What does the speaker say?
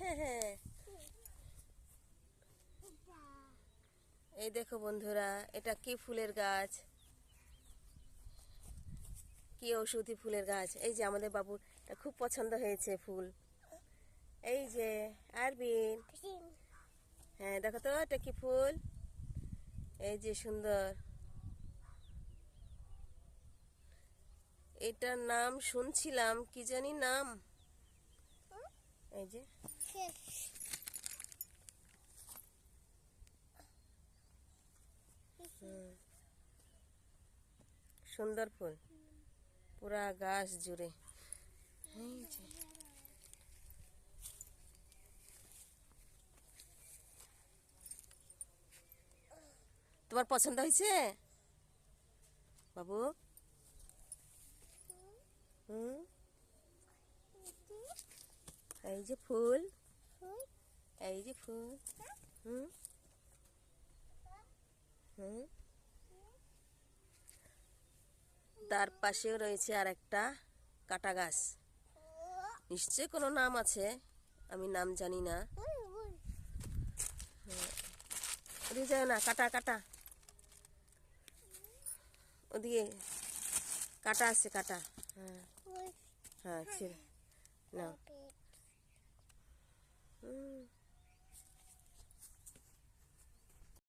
হ্যাঁ হ্যাঁ, এই দেখো বন্ধুরা, এটা কি ফুলের গাছ, কি ঔষধি ফুলের গাছ। এই যে আমাদের বাবুর এটা খুব পছন্দ হয়েছে ফুল। এই যে আরবিন, হ্যাঁ দেখো তো এটা কি ফুল, এই যে সুন্দর। এটার নাম শুনছিলাম, কি জানি নাম। এই যে সুন্দর ফুল, পুরা গাছ জুড়ে। এই যে তোমার পছন্দ হয়েছে বাবু? হুম, এই যে ফুল, এই যে ফুল। হুম হুম, তার পাশেও রয়েছে আর একটা কাটা গাছ, নিশ্চয় কোনো নাম আছে, আমি নাম জানি না। ওদিকে যায় না, কাটা কাটা, ওদিকে কাটা আছে, কাটা। হ্যাঁ হ্যাঁ, ছিল না।